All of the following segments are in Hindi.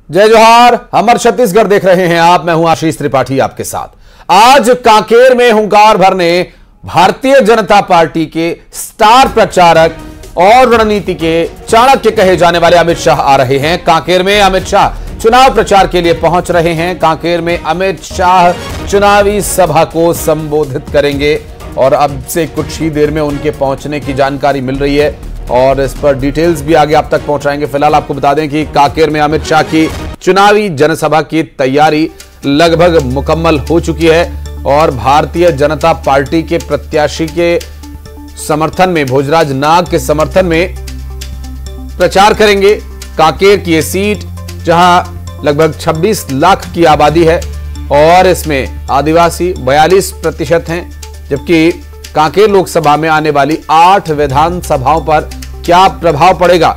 जय जोहार। हमर छत्तीसगढ़ देख रहे हैं आप। मैं हूं आशीष त्रिपाठी आपके साथ। आज कांकेर में हुंकार भरने भारतीय जनता पार्टी के स्टार प्रचारक और रणनीति के चाणक्य कहे जाने वाले अमित शाह आ रहे हैं। कांकेर में अमित शाह चुनाव प्रचार के लिए पहुंच रहे हैं। कांकेर में अमित शाह चुनावी सभा को संबोधित करेंगे और अब से कुछ ही देर में उनके पहुंचने की जानकारी मिल रही है और इस पर डिटेल्स भी आगे आप तक पहुंचाएंगे। फिलहाल आपको बता दें कि कांकेर में अमित शाह की चुनावी जनसभा की तैयारी लगभग मुकम्मल हो चुकी है और भारतीय जनता पार्टी के प्रत्याशी के समर्थन में, भोजराज नाग के समर्थन में प्रचार करेंगे। कांकेर की यह सीट जहां लगभग 26 लाख की आबादी है और इसमें आदिवासी 42% हैं, जबकि कांकेर लोकसभा में आने वाली 8 विधानसभाओं पर क्या प्रभाव पड़ेगा।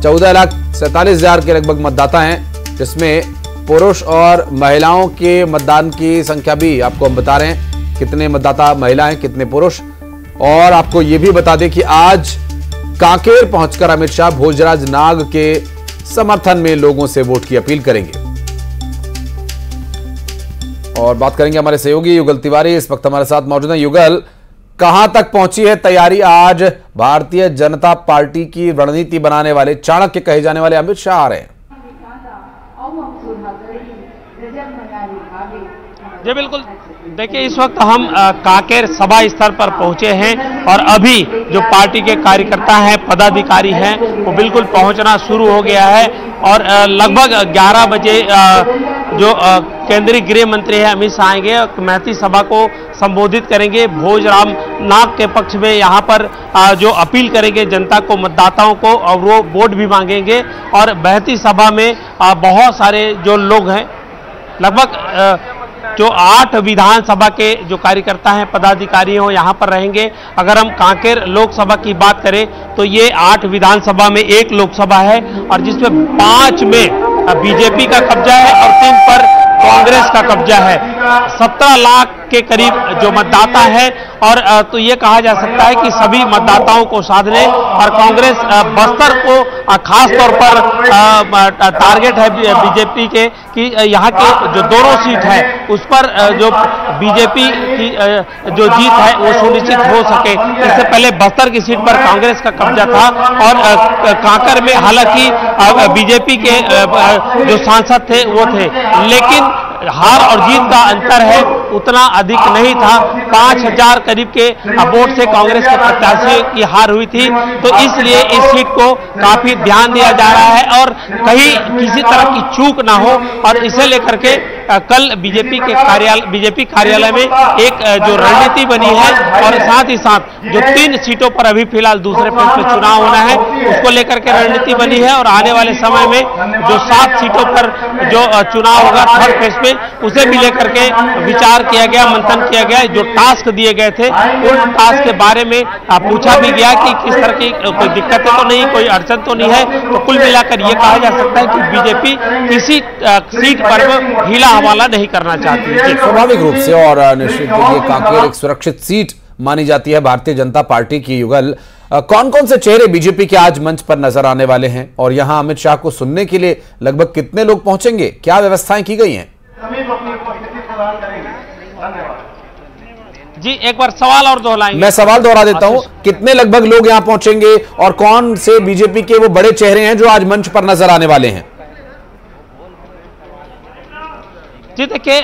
14,47,000 के लगभग मतदाता हैं, जिसमें पुरुष और महिलाओं के मतदान की संख्या भी आपको हम बता रहे हैं, कितने मतदाता महिलाएं कितने पुरुष। और आपको यह भी बता दें कि आज कांकेर पहुंचकर अमित शाह भोजराज नाग के समर्थन में लोगों से वोट की अपील करेंगे। और बात करेंगे हमारे सहयोगी युगल तिवारी, इस वक्त हमारे साथ मौजूद हैं। युगल, कहां तक पहुंची है तैयारी आज भारतीय जनता पार्टी की रणनीति बनाने वाले चाणक्य कहे जाने वाले अमित शाह आ रहे हैं? जी बिल्कुल, देखिए इस वक्त हम कांकेर सभा स्थल पर पहुंचे हैं और अभी जो पार्टी के कार्यकर्ता हैं, पदाधिकारी हैं, वो बिल्कुल पहुंचना शुरू हो गया है और लगभग 11 बजे जो केंद्रीय गृह मंत्री है अमित शाह आएंगे और महती सभा को संबोधित करेंगे। भोजराम नाग के पक्ष में यहाँ पर जो अपील करेंगे जनता को, मतदाताओं को, और वो वोट भी मांगेंगे। और महती सभा में बहुत सारे जो लोग हैं, लगभग जो 8 विधानसभा के जो कार्यकर्ता हैं, पदाधिकारी हो यहाँ पर रहेंगे। अगर हम कांकेर लोकसभा की बात करें तो ये 8 विधानसभा में 1 लोकसभा है और जिसमें 5 में बीजेपी का कब्जा है और 3 पर कांग्रेस का कब्जा है। 17 लाख के करीब जो मतदाता है और तो ये कहा जा सकता है कि सभी मतदाताओं को साधने और कांग्रेस बस्तर को खास तौर पर टारगेट है बीजेपी के कि यहाँ के जो दोनों सीट है उस पर जो बीजेपी की जो जीत है वो सुनिश्चित हो सके। इससे पहले बस्तर की सीट पर कांग्रेस का कब्जा था और कांकेर में हालांकि बीजेपी के जो सांसद थे वो थे, लेकिन हार और जीत का अंतर है उतना अधिक नहीं था। 5,000 करीब के वोट से कांग्रेस के प्रत्याशी की हार हुई थी, तो इसलिए इस सीट को काफी ध्यान दिया जा रहा है और कहीं किसी तरह की चूक ना हो। और इसे लेकर के कल बीजेपी कार्यालय में एक जो रणनीति बनी है और साथ ही साथ जो 3 सीटों पर अभी फिलहाल दूसरे फेज में चुनाव होना है उसको लेकर के रणनीति बनी है और आने वाले समय में जो 7 सीटों पर जो चुनाव होगा थर्ड फेज में, उसे भी लेकर के विचार किया गया, मंथन किया गया। जो टास्क दिए गए थे उन टास्क के बारे में पूछा भी गया कि किस तरह की कोई दिक्कतें तो नहीं, कोई अड़चन तो नहीं है। तो कुल मिलाकर ये कहा जा सकता है कि बीजेपी किसी सीट पर ढीला हवाला नहीं करना चाहती है। स्वाभाविक रूप से और निश्चित ये कांकेर एक सुरक्षित सीट मानी जाती है भारतीय जनता पार्टी की। युगल, कौन कौन से चेहरे बीजेपी के आज मंच पर नजर आने वाले हैं और यहां अमित शाह को सुनने के लिए लगभग कितने लोग पहुंचेंगे, क्या व्यवस्थाएं की गई हैं? जी एक बार सवाल और दोहराएंगे। मैं सवाल दोहरा देता हूं, कितने लगभग लोग यहां पहुंचेंगे और कौन से बीजेपी के वो बड़े चेहरे हैं जो आज मंच पर नजर आने वाले हैं? जी देखिए,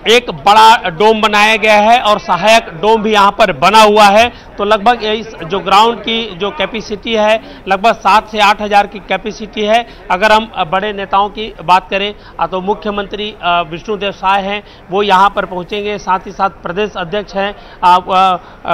एक बड़ा डोम बनाया गया है और सहायक डोम भी यहाँ पर बना हुआ है। तो लगभग इस जो ग्राउंड की जो कैपेसिटी है लगभग 7 से 8 हज़ार की कैपेसिटी है। अगर हम बड़े नेताओं की बात करें तो मुख्यमंत्री विष्णुदेव साय हैं, वो यहाँ पर पहुँचेंगे। साथ ही साथ प्रदेश अध्यक्ष हैं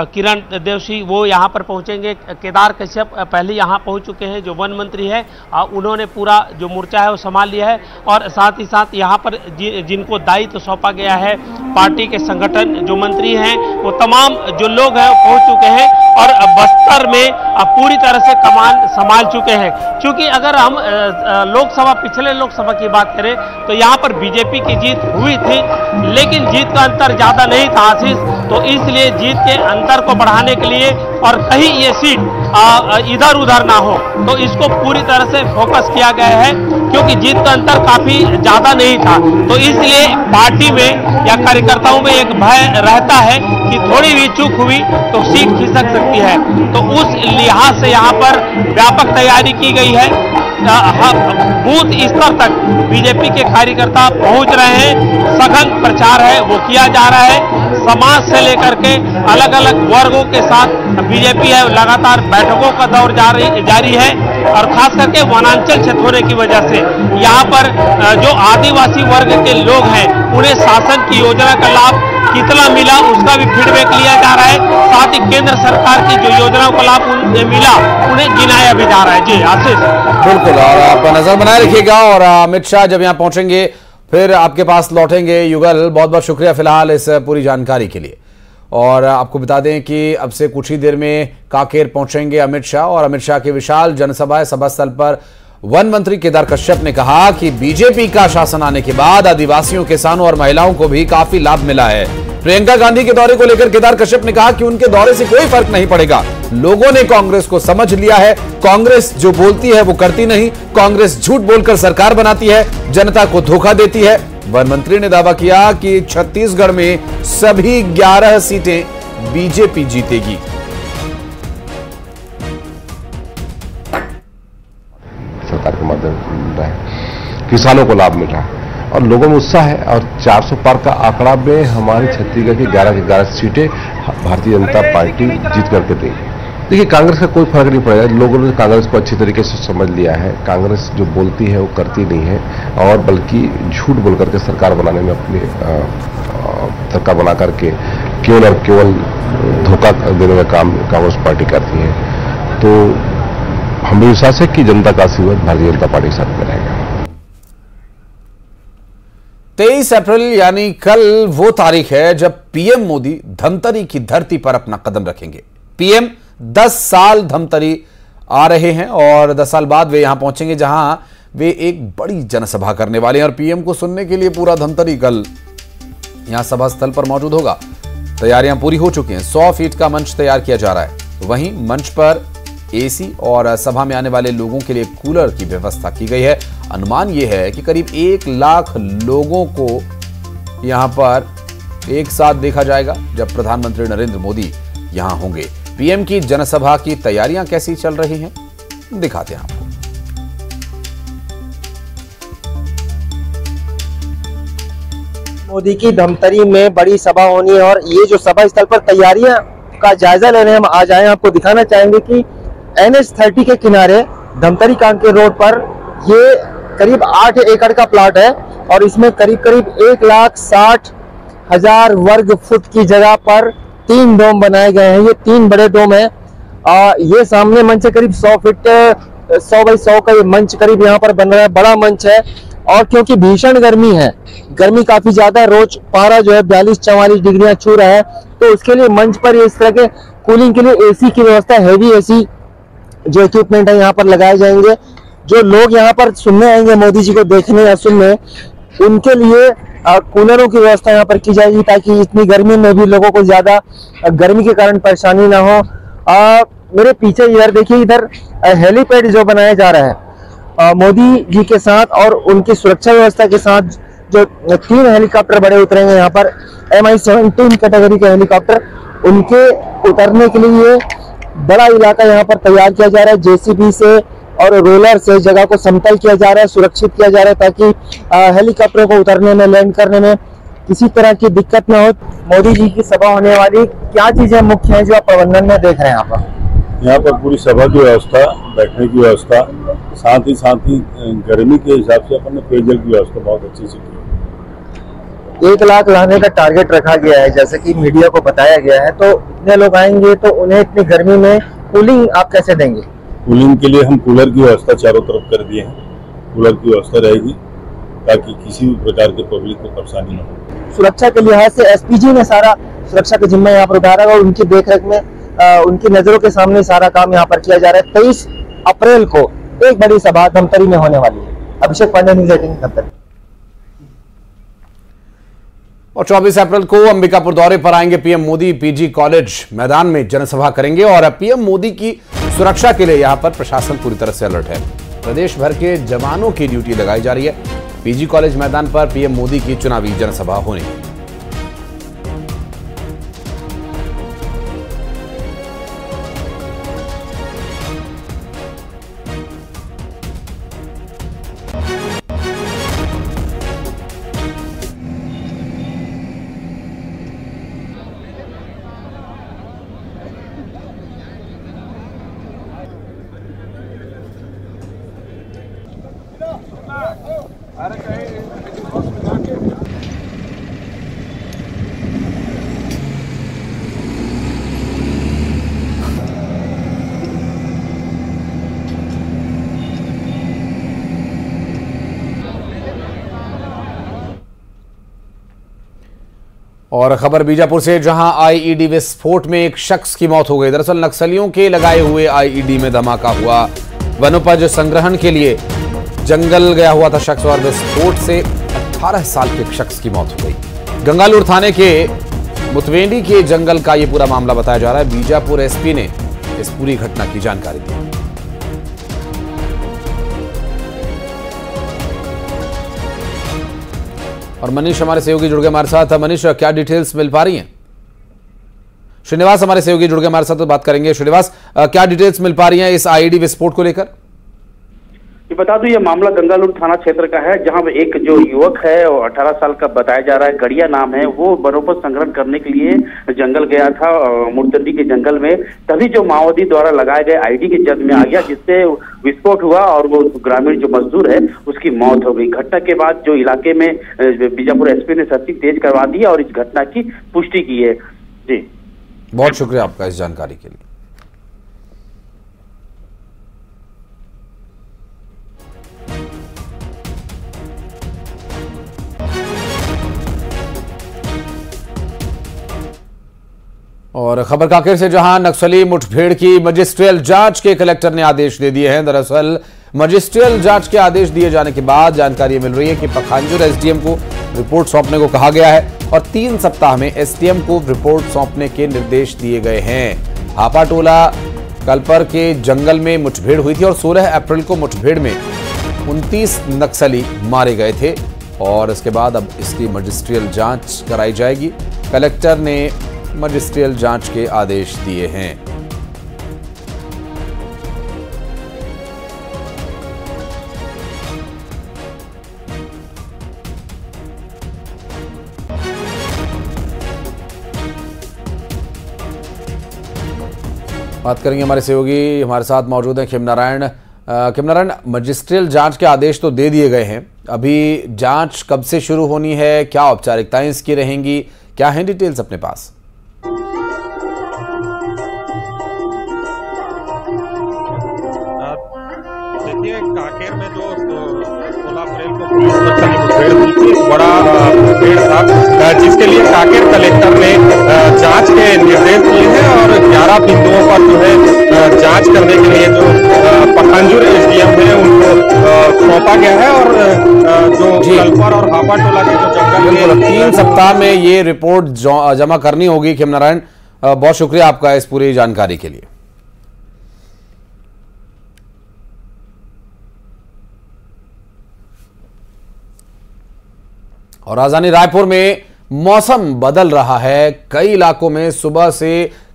किरण देवसी, वो यहाँ पर पहुँचेंगे। केदार कश्यप पहले यहाँ पहुँच चुके हैं, जो वन मंत्री है, उन्होंने पूरा जो मोर्चा है वो संभाल लिया है। और साथ ही साथ यहाँ पर जिनको दायित्व सौंपा गया है है। पार्टी के संगठन जो मंत्री हैं वो तमाम जो लोग हैं वो पहुंच चुके हैं और बस्तर में पूरी तरह से कमान संभाल चुके हैं। क्योंकि अगर हम पिछले लोकसभा की बात करें तो यहाँ पर बीजेपी की जीत हुई थी, लेकिन जीत का अंतर ज्यादा नहीं था आशीष। तो इसलिए जीत के अंतर को बढ़ाने के लिए और कहीं ये सीट इधर उधर ना हो तो इसको पूरी तरह से फोकस किया गया है, क्योंकि जीत का अंतर काफी ज्यादा नहीं था। तो इसलिए पार्टी में या कार्यकर्ताओं में एक भय रहता है कि थोड़ी भी चूक हुई तो सीट खिसक सकती है। तो उस लिहाज से यहाँ पर व्यापक तैयारी की गई है। बूथ स्तर तक बीजेपी के कार्यकर्ता पहुंच रहे हैं, सघन प्रचार है वो किया जा रहा है। समाज से लेकर के अलग अलग वर्गों के साथ बीजेपी है लगातार बैठकों का दौर जारी है और खास करके वनांचल क्षेत्र होने की वजह से यहाँ पर जो आदिवासी वर्ग के लोग हैं उन्हें शासन की योजना का लाभ कितना मिला उसका भी फीडबैक लिया जा रहा है। साथ ही केंद्र सरकार की जो योजनाओं का लाभ उन्हें मिला उन्हें गिनाया भी जा रहा है। जी आशीष, बिल्कुल, और आप नजर बनाए रखिएगा और अमित शाह जब यहाँ पहुंचेंगे फिर आपके पास लौटेंगे। युगल, बहुत बहुत शुक्रिया फिलहाल इस पूरी जानकारी के लिए। और आपको बता दें कि अब से कुछ ही देर में कांकेर पहुंचेंगे अमित शाह और अमित शाह की विशाल जनसभा है। सभा स्थल पर वन मंत्री केदार कश्यप ने कहा कि बीजेपी का शासन आने के बाद आदिवासियों, किसानों और महिलाओं को भी काफी लाभ मिला है। प्रियंका गांधी के दौरे को लेकर केदार कश्यप ने कहा कि उनके दौरे से कोई फर्क नहीं पड़ेगा। लोगों ने कांग्रेस को समझ लिया है। कांग्रेस जो बोलती है वो करती नहीं। कांग्रेस झूठ बोलकर सरकार बनाती है, जनता को धोखा देती है। वन मंत्री ने दावा किया कि छत्तीसगढ़ में सभी 11 सीटें बीजेपी जीतेगी। सरकार के माध्यम से मिल रहा है, किसानों को लाभ मिल रहा है और लोगों में उत्साह है। और 400 पार का आंकड़ा में हमारी छत्तीसगढ़ की 11 सीटें भारतीय जनता पार्टी जीत करके देगी। देखिए, कांग्रेस का कोई फर्क नहीं पड़ेगा। लोगों ने कांग्रेस को अच्छी तरीके से समझ लिया है। कांग्रेस जो बोलती है वो करती नहीं है और बल्कि झूठ बोल करके सरकार बनाने में अपनी सरकार बना करके केवल और केवल धोखा देने का काम कांग्रेस पार्टी करती है। तो हमें विश्वास है कि जनता का आशीर्वाद भारतीय जनता पार्टी के साथ में रहेगा। 23 अप्रैल यानी कल वो तारीख है जब पीएम मोदी धमतरी की धरती पर अपना कदम रखेंगे। पीएम 10 साल धमतरी आ रहे हैं और 10 साल बाद वे यहां पहुंचेंगे जहां वे एक बड़ी जनसभा करने वाले हैं और पीएम को सुनने के लिए पूरा धमतरी कल यहां सभा स्थल पर मौजूद होगा। तैयारियां पूरी हो चुकी हैं। 100 फीट का मंच तैयार किया जा रहा है। वहीं मंच पर एसी और सभा में आने वाले लोगों के लिए कूलर की व्यवस्था की गई है। अनुमान यह है कि करीब 1 लाख लोगों को यहां पर एक साथ देखा जाएगा जब प्रधानमंत्री नरेंद्र मोदी यहां होंगे। पीएम की जनसभा की तैयारियां कैसी चल रही हैं, दिखाते हैं आपको। मोदी की धमतरी में बड़ी सभा होनी है और ये जो सभा स्थल पर तैयारियां का जायजा लेने हम आज आए हैं। आपको दिखाना चाहेंगे कि NH-30 के किनारे धमतरी कांकेर रोड पर ये करीब 8 एकड़ का प्लॉट है और इसमें करीब 1,60,000 वर्ग फुट की जगह पर 3 डोम बनाए गए हैं। ये 3 बड़े डोम है। ये सामने मंच है, करीब 100 फीट 100 बाई 100 का ये मंच करीब यहाँ पर बन रहा है। बड़ा मंच है और क्योंकि भीषण गर्मी है, गर्मी काफी ज्यादा है, रोज पारा जो है 42-44 डिग्रियां छू रहा है, तो उसके लिए मंच पर इस तरह के कूलिंग के लिए एसी की व्यवस्था, हैवी एसी जो इक्विपमेंट है यहाँ पर लगाए जाएंगे। जो लोग यहाँ पर सुनने आएंगे, मोदी जी को देखने या सुनने, उनके लिए कूलरों की व्यवस्था यहाँ पर की जाएगी ताकि इतनी गर्मी में भी लोगों को ज्यादा गर्मी के कारण परेशानी ना हो। मेरे पीछे इधर देखिए, इधर हेलीपैड जो बनाया जा रहा है मोदी जी के साथ और उनकी सुरक्षा व्यवस्था के साथ, जो 3 हेलीकॉप्टर बड़े उतरेंगे यहाँ पर, MI-17 कैटेगरी के हेलीकॉप्टर, उनके उतरने के लिए बड़ा इलाका यहाँ पर तैयार किया जा रहा है। JCB से और रोलर से जगह को समतल किया जा रहा है, सुरक्षित किया जा रहा है ताकि हेलीकॉप्टर को उतरने में, लैंड करने में किसी तरह की दिक्कत ना हो। मोदी जी की सभा होने वाली क्या चीजें मुख्य है जो आप प्रबंधन में देख रहे हैं यहाँ पर पूरी सभा की व्यवस्था, बैठने की व्यवस्था, साथ ही गर्मी के हिसाब से अपन ने पेयजल की व्यवस्था बहुत अच्छी से की। 1 लाख लाने का टारगेट रखा गया है जैसे कि मीडिया को बताया गया है। तो इतने लोग आएंगे तो उन्हें इतनी गर्मी में कूलिंग आप कैसे देंगे? कूलिंग के लिए हम कूलर की व्यवस्था चारों तरफ कर दिए हैं। कूलर की व्यवस्था रहेगी ताकि किसी भी प्रकार के पब्लिक को परेशानी न हो। सुरक्षा के लिहाज से एसपीजी ने सारा सुरक्षा का जिम्मा यहाँ पर उठा रहा है और उनकी देखरेख में उनकी नजरों के सामने सारा काम यहाँ पर किया जा रहा है। 23 अप्रैल को एक बड़ी सभा धमतरी में होने वाली है। अभिषेक पांडे, न्यूज़ 18 धमतरी। और 24 अप्रैल को अंबिकापुर दौरे पर आएंगे पीएम मोदी। पीजी कॉलेज मैदान में जनसभा करेंगे और पीएम मोदी की सुरक्षा के लिए यहां पर प्रशासन पूरी तरह से अलर्ट है। प्रदेश भर के जवानों की ड्यूटी लगाई जा रही है। पीजी कॉलेज मैदान पर पीएम मोदी की चुनावी जनसभा होनी है। और खबर बीजापुर से, जहां आईईडी विस्फोट में एक शख्स की मौत हो गई। दरअसल नक्सलियों के लगाए हुए आईईडी में धमाका हुआ। वनोपज संग्रहण के लिए जंगल गया हुआ था शख्स और विस्फोट से 18 साल के एक शख्स की मौत हो गई। गंगालूर थाने के मुतवेंडी के जंगल का यह पूरा मामला बताया जा रहा है। बीजापुर एसपी ने इस पूरी घटना की जानकारी दी। और मनीष हमारे सहयोगी जुड़ गए हमारे साथ। मनीष, क्या डिटेल्स मिल पा रही हैं? श्रीनिवास हमारे सहयोगी जुड़ गए हमारे साथ, तो बात करेंगे। श्रीनिवास, क्या डिटेल्स मिल पा रही हैं इस आईईडी विस्फोट को लेकर? ये बता दूं, ये मामला गंगालूर थाना क्षेत्र का है, जहां एक जो युवक है वो 18 साल का बताया जा रहा है, गड़िया नाम है, वो वनोपज संग्रहण करने के लिए जंगल गया था, मुर्तंडी के जंगल में। तभी जो माओवादी द्वारा लगाए गए आईडी की जद में आ गया, जिससे विस्फोट हुआ और वो ग्रामीण जो मजदूर है उसकी मौत हो गई। घटना के बाद जो इलाके में बीजापुर एसपी ने सर्चिंग तेज करवा दी और इस घटना की पुष्टि की है। जी, बहुत शुक्रिया आपका इस जानकारी के लिए। और खबर कांकेर से, जहां नक्सली मुठभेड़ की मजिस्ट्रियल जांच के कलेक्टर ने आदेश दे दिए हैं। दरअसल मजिस्ट्रियल जांच के आदेश दिए जाने के बाद जानकारी मिल रही है कि पखांजूर एसडीएम को रिपोर्ट सौंपने को कहा गया है और 3 सप्ताह में एसडीएम को रिपोर्ट सौंपने के निर्देश दिए गए हैं। हापाटोला कलपर के जंगल में मुठभेड़ हुई थी और 16 अप्रैल को मुठभेड़ में 29 नक्सली मारे गए थे और इसके बाद अब इसकी मजिस्ट्रियल जांच कराई जाएगी। कलेक्टर ने मजिस्ट्रियल जांच के आदेश दिए हैं। बात करेंगे हमारे सहयोगी, हमारे साथ मौजूद हैं खिमनारायण। खिमनारायण, मजिस्ट्रियल जांच के आदेश तो दे दिए गए हैं, अभी जांच कब से शुरू होनी है, क्या औपचारिकताएं इसकी रहेंगी, क्या है डिटेल्स अपने पास? देखिए, कांकेर में जो 16 अप्रैल को पुलिस नक्सली मुठभेड़ हुई थी, बड़ा मुठभेड़ था, जिसके लिए कांकेर कलेक्टर ने जांच के निर्देश दिए हैं और 11 बिंदुओं पर जो है जांच करने के लिए जो पखांजूर एसडीएम है उनको सौंपा गया है और जो कलपर और हापाटोला के जो जंगल 3 सप्ताह में ये रिपोर्ट जमा करनी होगी। खिमनारायण, बहुत शुक्रिया आपका इस पूरी जानकारी के लिए। और राजधानी रायपुर में मौसम बदल रहा है। कई इलाकों में सुबह से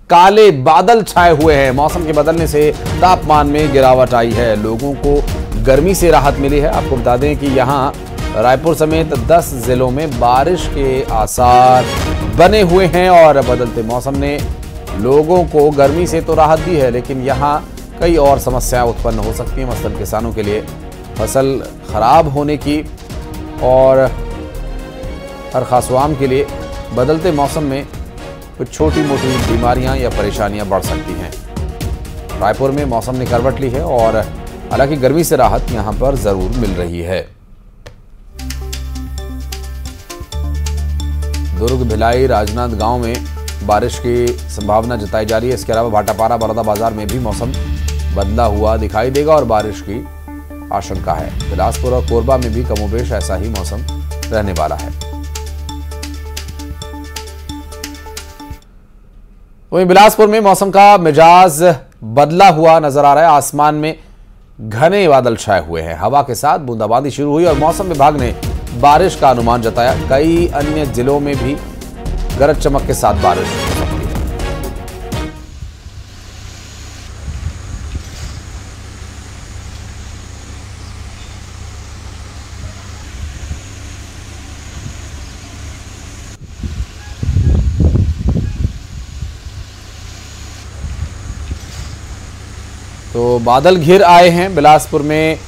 काले बादल छाए हुए हैं। मौसम के बदलने से तापमान में गिरावट आई है, लोगों को गर्मी से राहत मिली है। आपको बता दें कि यहां रायपुर समेत 10 जिलों में बारिश के आसार बने हुए हैं और बदलते मौसम ने लोगों को गर्मी से तो राहत दी है, लेकिन यहां कई और समस्याएं उत्पन्न हो सकती हैं। मसलन किसानों के लिए फसल खराब होने की और हर खासवाम के लिए बदलते मौसम में कुछ छोटी मोटी बीमारियां या परेशानियां बढ़ सकती हैं। रायपुर में मौसम ने करवट ली है और हालांकि गर्मी से राहत यहां पर जरूर मिल रही है। दुर्ग, भिलाई, राजनांदगांव में बारिश की संभावना जताई जा रही है। इसके अलावा भाटापारा, बड़ौदा बाजार में भी मौसम बदला हुआ दिखाई देगा और बारिश की आशंका है। बिलासपुर और कोरबा में भी कमोबेश ऐसा ही मौसम रहने वाला है। वहीं बिलासपुर में मौसम का मिजाज बदला हुआ नजर आ रहा है। आसमान में घने बादल छाए हुए हैं, हवा के साथ बूंदाबांदी शुरू हुई और मौसम विभाग ने बारिश का अनुमान जताया। कई अन्य जिलों में भी गरज चमक के साथ बारिश हो सकती है। तो बादल घिर आए हैं बिलासपुर में।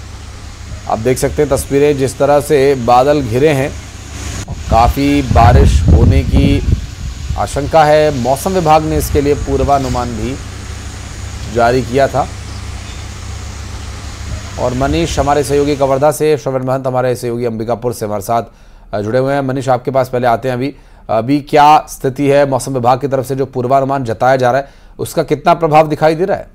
आप देख सकते हैं तस्वीरें, जिस तरह से बादल घिरे हैं, काफ़ी बारिश होने की आशंका है। मौसम विभाग ने इसके लिए पूर्वानुमान भी जारी किया था। और मनीष हमारे सहयोगी कवर्धा से, श्रवण महंत हमारे सहयोगी अंबिकापुर से हमारे साथ जुड़े हुए हैं। मनीष, आपके पास पहले आते हैं। अभी क्या स्थिति है? मौसम विभाग की तरफ से जो पूर्वानुमान जताया जा रहा है उसका कितना प्रभाव दिखाई दे रहा है?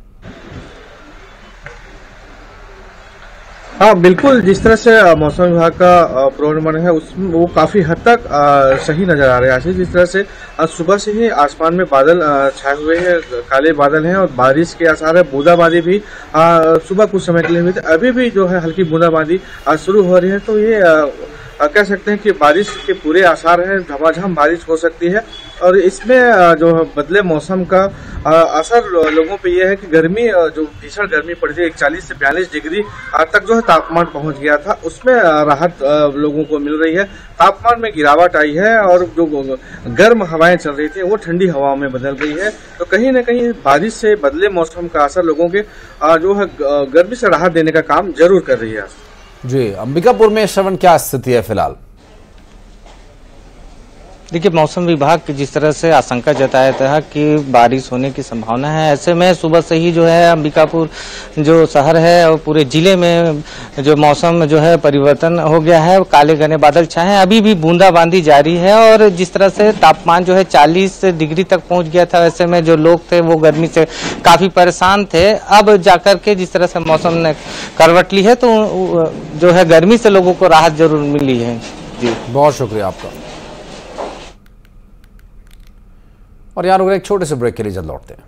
हाँ बिल्कुल, जिस तरह से मौसम विभाग का पूर्वानुमान है उसमें वो काफी हद तक सही नजर आ रहा है। आशीष, जिस तरह से सुबह से ही आसमान में बादल छाए हुए हैं, काले बादल हैं और बारिश के आसार है। बूंदाबांदी भी सुबह कुछ समय के लिए हुई थी, अभी भी जो है हल्की बूंदाबांदी शुरू हो रही है। तो ये कह सकते हैं कि बारिश के पूरे आसार हैं, झमाझम बारिश हो सकती है। और इसमें जो बदले मौसम का असर लोगों पे ये है कि गर्मी, जो भीषण गर्मी पड़ी थी, 41 से 42 डिग्री तक जो है तापमान पहुंच गया था, उसमें राहत लोगों को मिल रही है। तापमान में गिरावट आई है और जो गर्म हवाएं चल रही थी वो ठंडी हवाओं में बदल गई है। तो कहीं ना कहीं बारिश से बदले मौसम का असर लोगों के जो है गर्मी से राहत देने का काम जरूर कर रही है। जी, अंबिकापुर में श्रवण क्या स्थिति है फिलहाल? देखिए, मौसम विभाग की जिस तरह से आशंका जताया था कि बारिश होने की संभावना है, ऐसे में सुबह से ही जो है अंबिकापुर जो शहर है और पूरे जिले में जो मौसम जो है परिवर्तन हो गया है। काले घने बादल छाए हैं, अभी भी बूंदाबांदी जारी है और जिस तरह से तापमान जो है 40 डिग्री तक पहुंच गया था, ऐसे में जो लोग थे वो गर्मी से काफी परेशान थे। अब जाकर के जिस तरह से मौसम ने करवट ली है तो जो है गर्मी से लोगों को राहत जरूर मिली है। जी, बहुत शुक्रिया आपका। और यहाँ रुक एक छोटे से ब्रेक के लिए जल्द लौटते हैं।